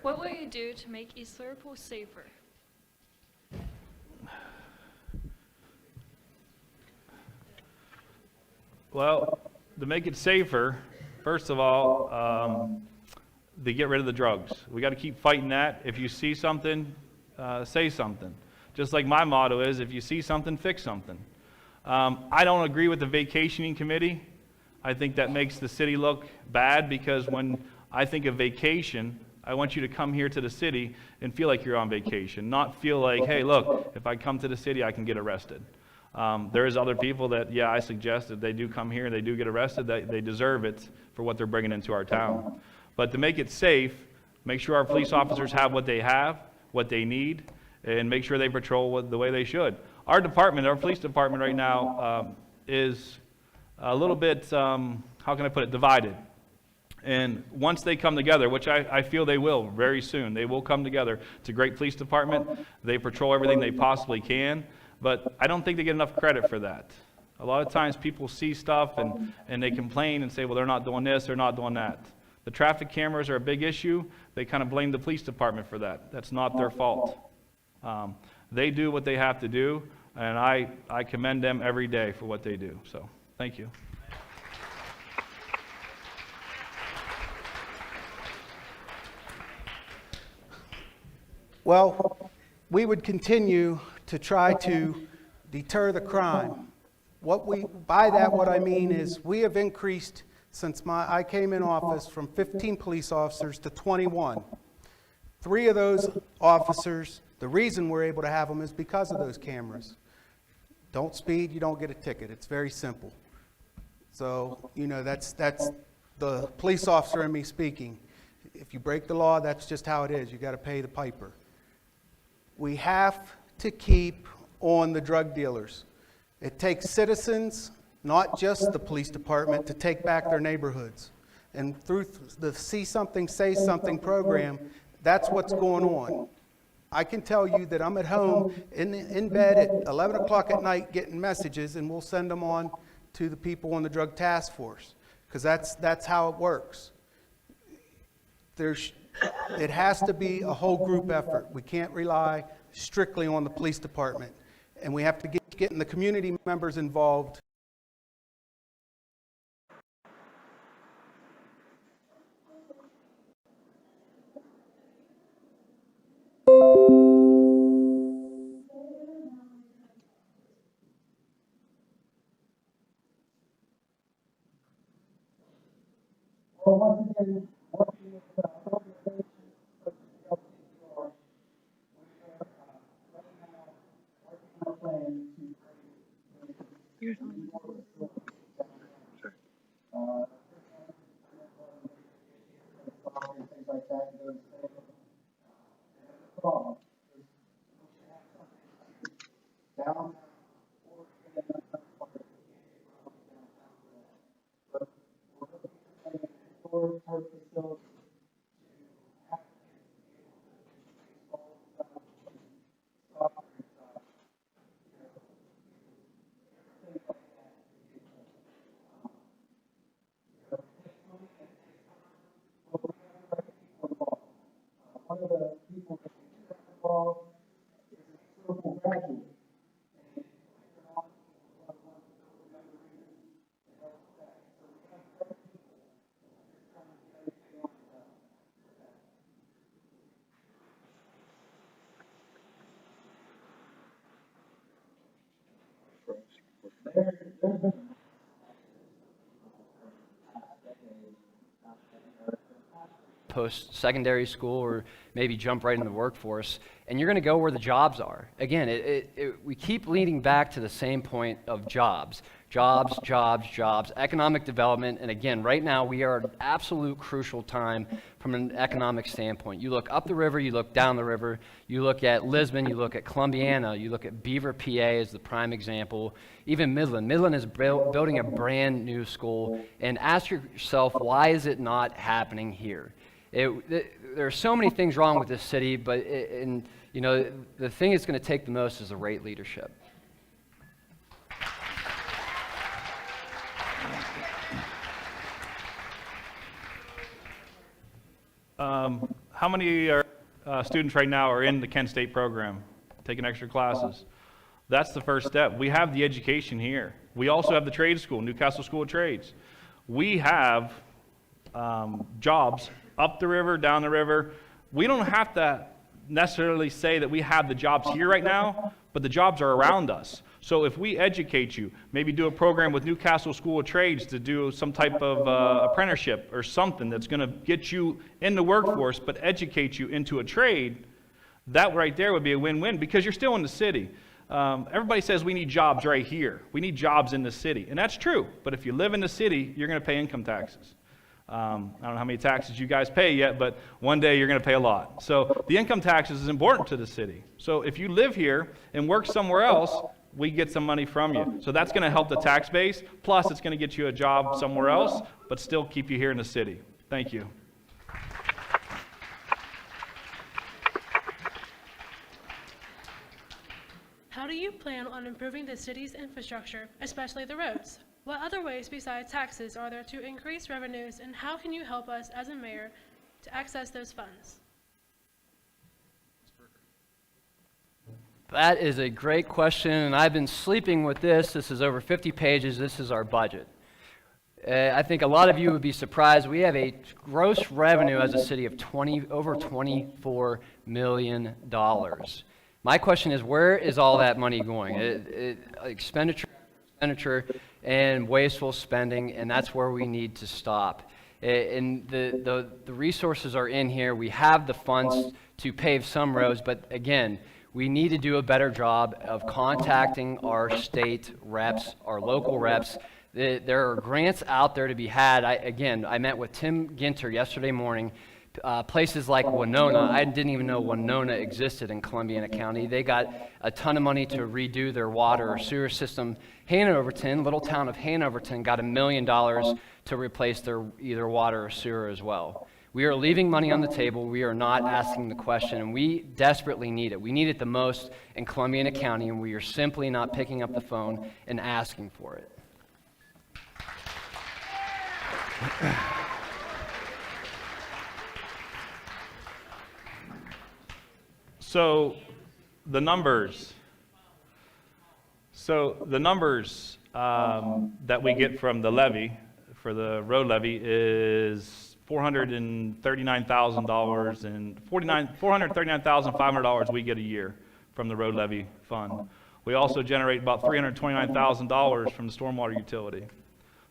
What will you do to make East Liverpool safer? Well, to make it safer, first of all, to get rid of the drugs. We got to keep fighting that. If you see something, say something. Just like my motto is, if you see something, fix something. I don't agree with the vacationing committee. I think that makes the city look bad, because when I think of vacation, I want you to come here to the city and feel like you're on vacation, not feel like, hey, look, if I come to the city, I can get arrested. There is other people that, yeah, I suggest that they do come here, they do get arrested, that they deserve it for what they're bringing into our town. But to make it safe, make sure our police officers have, what they need, and make sure they patrol the way they should. Our department, our police department right now is a little bit, how can I put it, divided. And once they come together, which I feel they will very soon, they will come together. It's a great police department. They patrol everything they possibly can, but I don't think they get enough credit for that. A lot of times people see stuff and they complain and say, well, they're not doing this, they're not doing that. The traffic cameras are a big issue. They kind of blame the police department for that. That's not their fault. They do what they have to do, and I commend them every day for what they do. So, thank you. Well, we would continue to try to deter the crime. By that, what I mean is we have increased, since I came in office, from 15 police officers to 21. 3 of those officers, the reason we're able to have them is because of those cameras. Don't speed, you don't get a ticket. It's very simple. So, that's the police officer in me speaking. If you break the law, that's just how it is. You got to pay the piper. We have to keep on the drug dealers. It takes citizens, not just the police department, to take back their neighborhoods. And through the See Something, Say Something program, that's what's going on. I can tell you that I'm at home in bed at 11 o'clock at night getting messages, and we'll send them on to the people on the drug task force, because that's how it works. It has to be a whole group effort. We can't rely strictly on the police department, and we have to get the community members involved. Post-secondary school, or maybe jump right into the workforce, and you're going to go where the jobs are. Again, we keep leading back to the same point of jobs, economic development, and again, right now we are at an absolute crucial time from an economic standpoint. You look up the river, you look down the river, you look at Lisbon, you look at Columbiana, you look at Beaver, PA as the prime example, even Midland. Midland is building a brand new school, and ask yourself, why is it not happening here? There are so many things wrong with this city, but the thing that's going to take the most is the right leadership. How many students right now are in the Kent State program, taking extra classes? That's the first step. We have the education here. We also have the trade school, Newcastle School of Trades. We have jobs up the river, down the river. We don't have to necessarily say that we have the jobs here right now, but the jobs are around us. So if we educate you, maybe do a program with Newcastle School of Trades to do some type of apprenticeship or something that's going to get you in the workforce but educate you into a trade, that right there would be a win-win because you're still in the city. Everybody says we need jobs right here. We need jobs in the city, and that's true. But if you live in the city, you're going to pay income taxes. I don't know how many taxes you guys pay yet, but one day you're going to pay a lot. So the income taxes is important to the city. So if you live here and work somewhere else, we get some money from you. So that's going to help the tax base. Plus, it's going to get you a job somewhere else, but still keep you here in the city. Thank you. How do you plan on improving the city's infrastructure, especially the roads? What other ways besides taxes are there to increase revenues, and how can you help us as a mayor to access those funds? That is a great question, and I've been sleeping with this. This is over 50 pages. This is our budget. I think a lot of you would be surprised. We have a gross revenue as a city of over $24 million. My question is, where is all that money going? Expenditure, and wasteful spending, and that's where we need to stop. And the resources are in here. We have the funds to pave some roads, but again, we need to do a better job of contacting our state reps, our local reps. There are grants out there to be had. I met with Tim Ginter yesterday morning. Places like Winona, I didn't even know Winona existed in Columbiana County. They got a ton of money to redo their water or sewer system. Hanoverton, little town of Hanoverton, got $1 million to replace their either water or sewer as well. We are leaving money on the table. We are not asking the question, and we desperately need it. We need it the most in Columbiana County, and we are simply not picking up the phone and asking for it. So the numbers that we get from the levy, for the road levy, is $439,000 and $439,500 we get a year from the road levy fund. We also generate about $329,000 from the stormwater utility.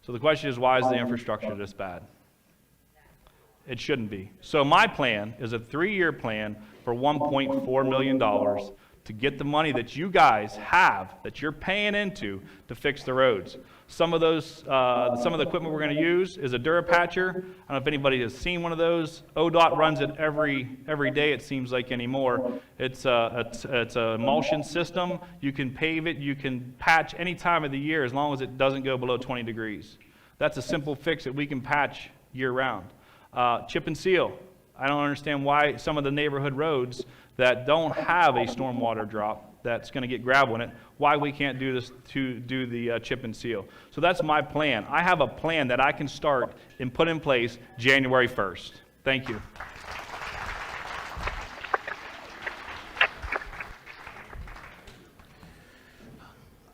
So the question is, why is the infrastructure this bad? It shouldn't be. So my plan is a 3-year plan for $1.4 million to get the money that you guys have, that you're paying into, to fix the roads. Some of those, some of the equipment we're going to use is a Durapatcher. I don't know if anybody has seen one of those. ODOT runs it every day, it seems like, anymore. It's a emulsion system. You can pave it, you can patch any time of the year as long as it doesn't go below 20 degrees. That's a simple fix that we can patch year round. Chip and seal. I don't understand why some of the neighborhood roads that don't have a stormwater drop that's going to get gravel in it, why we can't do this to do the chip and seal. So that's my plan. I have a plan that I can start and put in place January 1st. Thank you.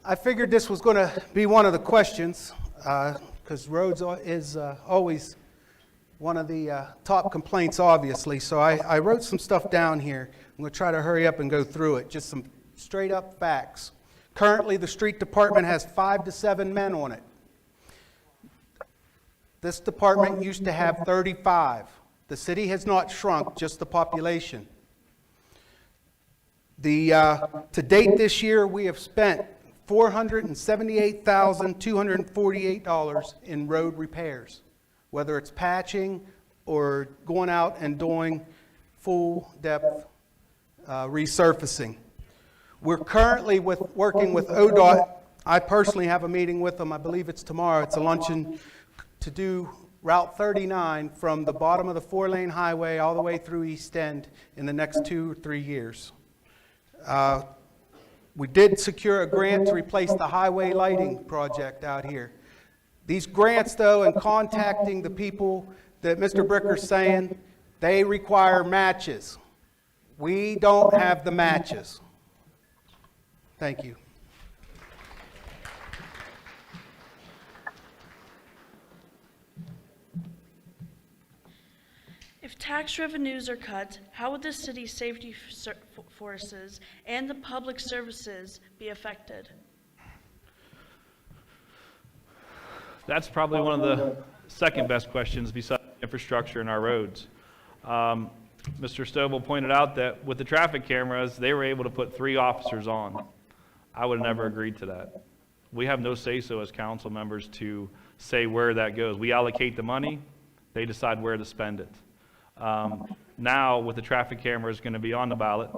I figured this was going to be one of the questions, because roads is always one of the top complaints, obviously. So I wrote some stuff down here. I'm going to try to hurry up and go through it. Just some straight up facts. Currently, the street department has 5 to 7 men on it. This department used to have 35. The city has not shrunk, just the population. To date this year, we have spent $478,248 in road repairs, whether it's patching or going out and doing full depth resurfacing. We're currently working with ODOT. I personally have a meeting with them. I believe it's tomorrow. It's a luncheon to do Route 39 from the bottom of the 4-lane highway all the way through East End in the next 2 or 3 years. We did secure a grant to replace the highway lighting project out here. These grants, though, and contacting the people that Mr. Bricker's saying, They require matches. We don't have the matches. Thank you. If tax revenues are cut, how would the city's safety forces and the public services be affected? That's probably one of the second best questions besides infrastructure and our roads. Mr. Stovall pointed out that with the traffic cameras, they were able to put 3 officers on. I would have never agreed to that. We have no say-so as council members to say where that goes. We allocate the money, they decide where to spend it. Now, with the traffic cameras going to be on the ballot,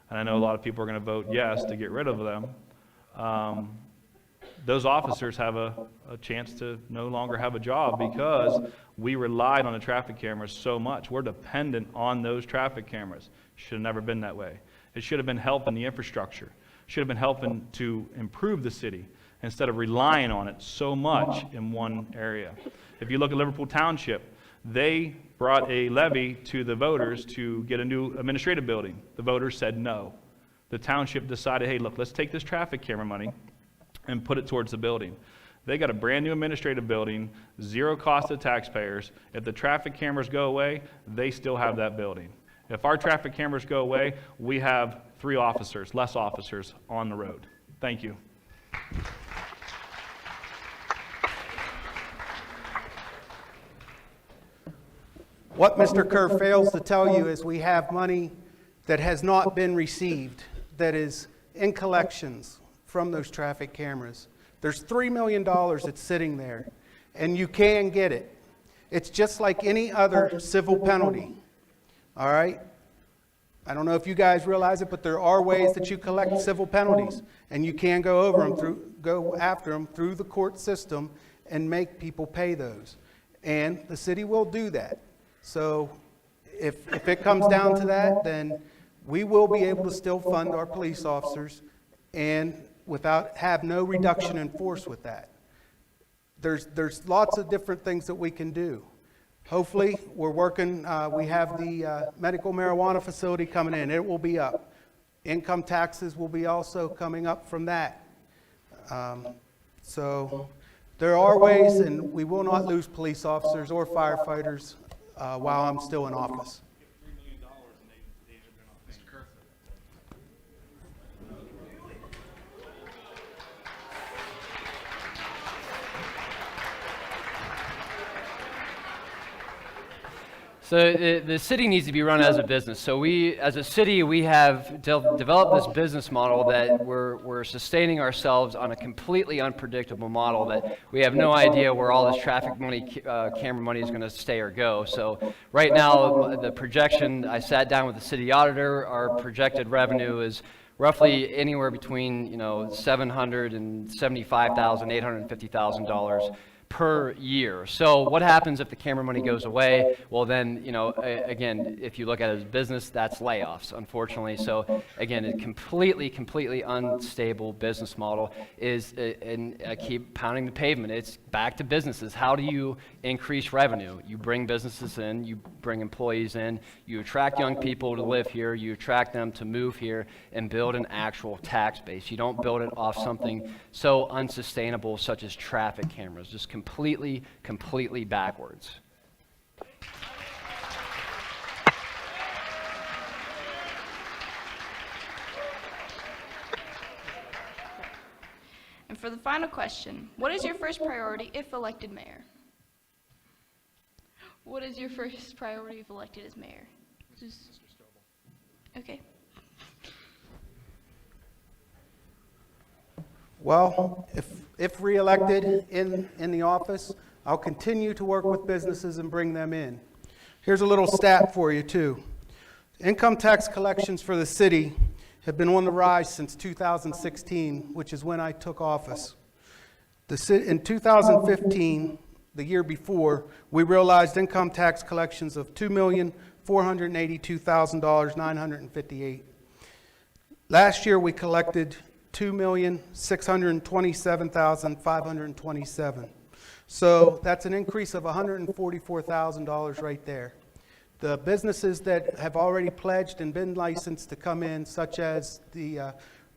and I know a lot of people are going to vote yes to get rid of them, those officers have a chance to no longer have a job because we relied on the traffic cameras so much. We're dependent on those traffic cameras. Should have never been that way. It should have been helping the infrastructure. Should have been helping to improve the city instead of relying on it so much in one area. If you look at Liverpool Township, they brought a levy to the voters to get a new administrative building. The voters said no. The township decided, hey, look, let's take this traffic camera money and put it towards the building. They got a brand new administrative building, 0 cost to taxpayers. If the traffic cameras go away, they still have that building. If our traffic cameras go away, we have 3 officers, less officers on the road. Thank you. What Mr. Kerr fails to tell you is we have money that has not been received, that is in collections from those traffic cameras. There's $3 million that's sitting there, and you can get it. It's just like any other civil penalty, all right? I don't know if you guys realize it, but there are ways that you collect civil penalties, and you can go after them through the court system and make people pay those. And the city will do that. So if it comes down to that, then we will be able to still fund our police officers and have no reduction in force with that. There's lots of different things that we can do. Hopefully, we're working, we have the medical marijuana facility coming in. It will be up. Income taxes will be also coming up from that. So there are ways, and we will not lose police officers or firefighters while I'm still in office. So the city needs to be run as a business. So we, as a city, we have developed this business model that we're sustaining ourselves on a completely unpredictable model that we have no idea where all this traffic money, camera money is going to stay or go. So right now, the projection, I sat down with the city auditor, our projected revenue is roughly anywhere between $775,000 and $850,000 per year. So what happens if the camera money goes away? Well, then, again, if you look at it as business, that's layoffs, unfortunately. So again, a completely unstable business model is, and I keep pounding the pavement, it's back to businesses. How do you increase revenue? You bring businesses in, you bring employees in, you attract young people to live here, you attract them to move here and build an actual tax base. You don't build it off something so unsustainable such as traffic cameras. Just completely backwards. And for the final question, what is your first priority if elected mayor? What is your first priority if elected as mayor? Okay. Well, if reelected in the office, I'll continue to work with businesses and bring them in. Here's a little stat for you too. Income tax collections for the city have been on the rise since 2016, which is when I took office. In 2015, the year before, we realized income tax collections of $2,482,958. Last year, we collected $2,627,527. So that's an increase of $144,000 right there. The businesses that have already pledged and been licensed to come in, such as the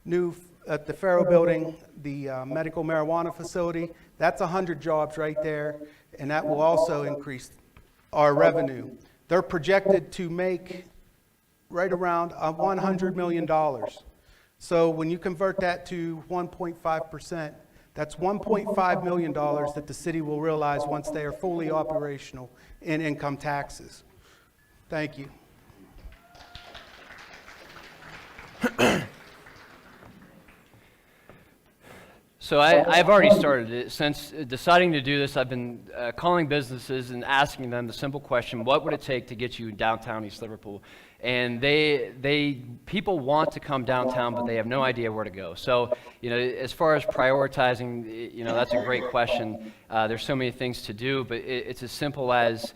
new, at the Faro Building, the medical marijuana facility, that's 100 jobs right there, and that will also increase our revenue. They're projected to make right around $100 million. So when you convert that to 1.5%, that's $1.5 million that the city will realize once they are fully operational in income taxes. Thank you. So I've already started it. Since deciding to do this, I've been calling businesses and asking them the simple question, what would it take to get you downtown East Liverpool? And people want to come downtown, but they have no idea where to go. So, as far as prioritizing, that's a great question. There's so many things to do, but it's as simple as,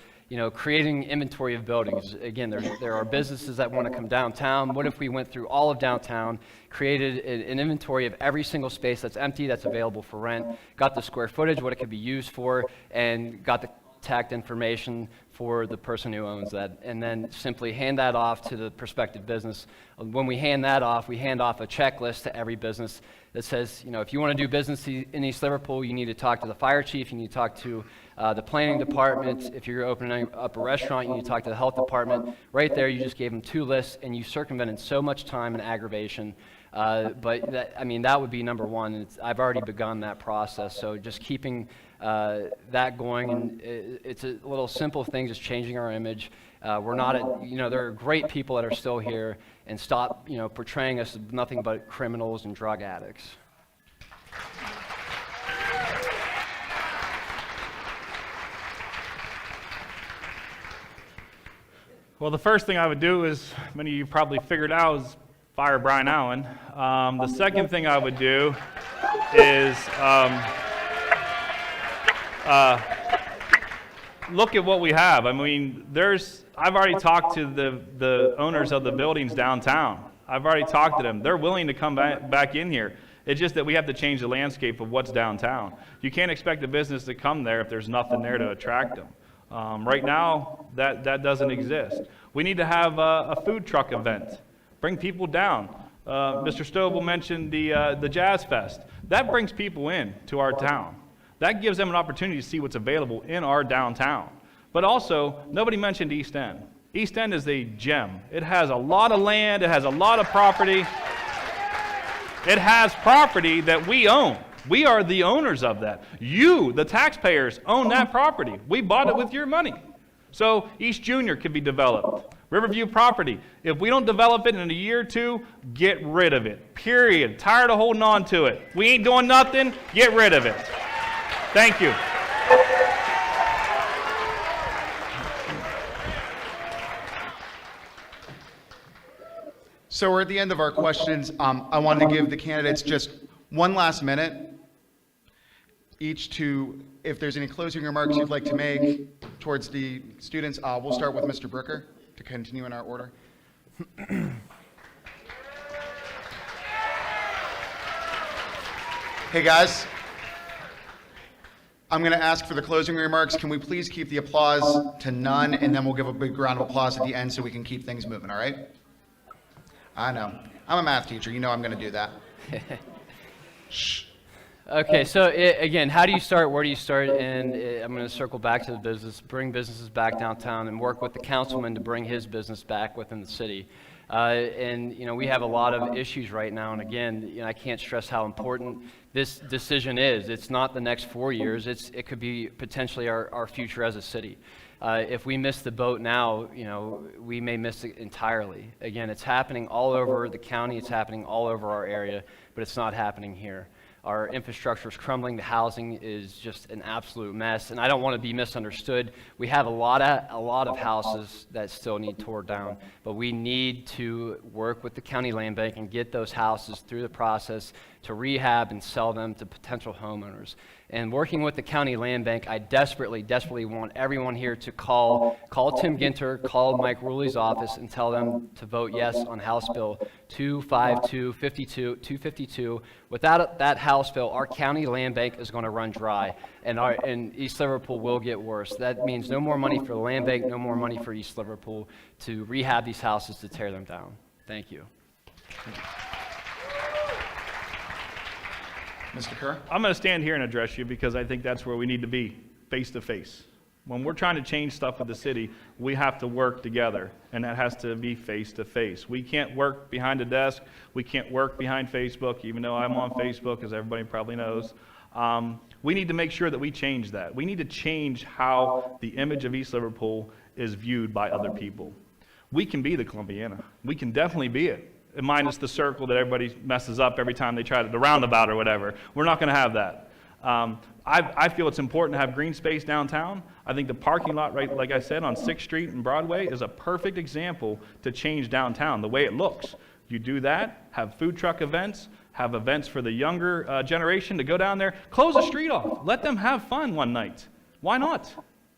creating inventory of buildings. Again, there are businesses that want to come downtown. What if we went through all of downtown, created an inventory of every single space that's empty, that's available for rent, got the square footage, what it could be used for, and got the contact information for the person who owns that, and then simply hand that off to the prospective business. When we hand that off, we hand off a checklist to every business that says, if you want to do business in East Liverpool, you need to talk to the fire chief, you need to talk to the planning department. If you're opening up a restaurant, you need to talk to the health department. Right there, you just gave them 2 lists, and you circumvented so much time and aggravation. But that would be number one. I've already begun that process. So just keeping that going, and it's a little simple thing, just changing our image. We're not there are great people that are still here, and stop, portraying us as nothing but criminals and drug addicts. Well, the first thing I would do is, many of you probably figured out, is fire Brian Allen. The second thing I would do is look at what we have. I've already talked to the owners of the buildings downtown. I've already talked to them. They're willing to come back in here. It's just that we have to change the landscape of what's downtown. You can't expect a business to come there if there's nothing there to attract them. Right now, that doesn't exist. We need to have a food truck event. Bring people down. Mr. Stovall mentioned the Jazz Fest. That brings people in to our town. That gives them an opportunity to see what's available in our downtown. But also, nobody mentioned East End. East End is a gem. It has a lot of land. It has a lot of property. It has property that we own. We are the owners of that. You, the taxpayers, own that property. We bought it with your money. So East Junior could be developed. Riverview property. If we don't develop it in a year or two, get rid of it. Period. Tired of holding on to it. We ain't doing nothing. Get rid of it. Thank you. So we're at the end of our questions. I wanted to give the candidates just one last minute each to, if there's any closing remarks you'd like to make towards the students. We'll start with Mr. Brooker to continue in our order. Hey guys, I'm going to ask for the closing remarks. Can we please keep the applause to none, and then we'll give a big round of applause at the end so we can keep things moving, all right? I know. I'm a math teacher. You know I'm going to do that. Shh. Okay, so again, how do you start? Where do you start? And I'm going to circle back to the business, bring businesses back downtown, and work with the councilman to bring his business back within the city. And we have a lot of issues right now. And again, I can't stress how important this decision is. It's not the next 4 years. It could be potentially our future as a city. If we miss the boat now, we may miss it entirely. Again, it's happening all over the county. It's happening all over our area, but it's not happening here. Our infrastructure is crumbling. The housing is just an absolute mess. And I don't want to be misunderstood. We have a lot of houses that still need tore down, but we need to work with the county land bank and get those houses through the process, to rehab and sell them to potential homeowners. And working with the county land bank, I desperately, desperately want everyone here to call Tim Ginter, call Mike Ruley's office, and tell them to vote yes on House Bill 252. Without that House bill, our county land bank is going to run dry, and East Liverpool will get worse. That means no more money for the land bank, no more money for East Liverpool to rehab these houses, to tear them down. Thank you. Mr. Kerr? I'm going to stand here and address you because I think that's where we need to be, face to face. When we're trying to change stuff with the city, we have to work together, and that has to be face to face. We can't work behind a desk. We can't work behind Facebook, even though I'm on Facebook, as everybody probably knows. We need to make sure that we change that. We need to change how the image of East Liverpool is viewed by other people. We can be the Columbiana. We can definitely be it, minus the circle that everybody messes up every time they try to, the roundabout or whatever. We're not going to have that. I feel it's important to have green space downtown. I think the parking lot, right, like I said, on 6th Street and Broadway is a perfect example to change downtown, the way it looks. You do that, have food truck events, have events for the younger generation to go down there, close the street off, let them have fun one night. Why not?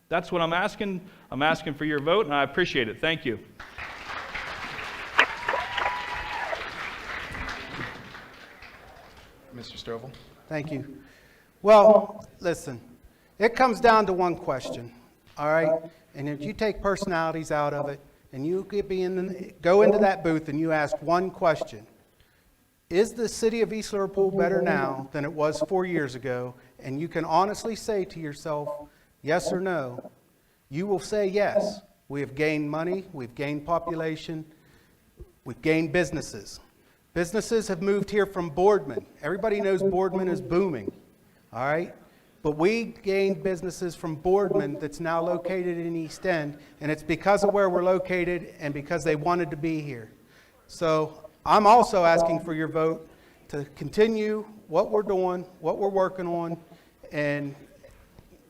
That's what I'm asking. I'm asking for your vote, and I appreciate it. Thank you. Mr. Stovall? Thank you. Well, listen, it comes down to one question, all right? And if you take personalities out of it, and you could go into that booth and you ask one question: is the city of East Liverpool better now than it was 4 years ago? And you can honestly say to yourself, yes or no. You will say yes. We have gained money, we've gained population, we've gained businesses. Businesses have moved here from Boardman. Everybody knows Boardman is booming, all right? But we gained businesses from Boardman that's now located in East End, and it's because of where we're located and because they wanted to be here. So I'm also asking for your vote to continue what we're doing, what we're working on, and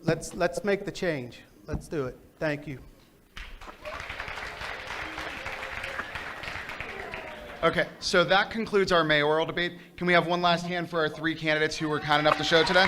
let's make the change. Let's do it. Thank you. Okay, so that concludes our mayoral debate. Can we have one last hand for our 3 candidates who were kind enough to show today?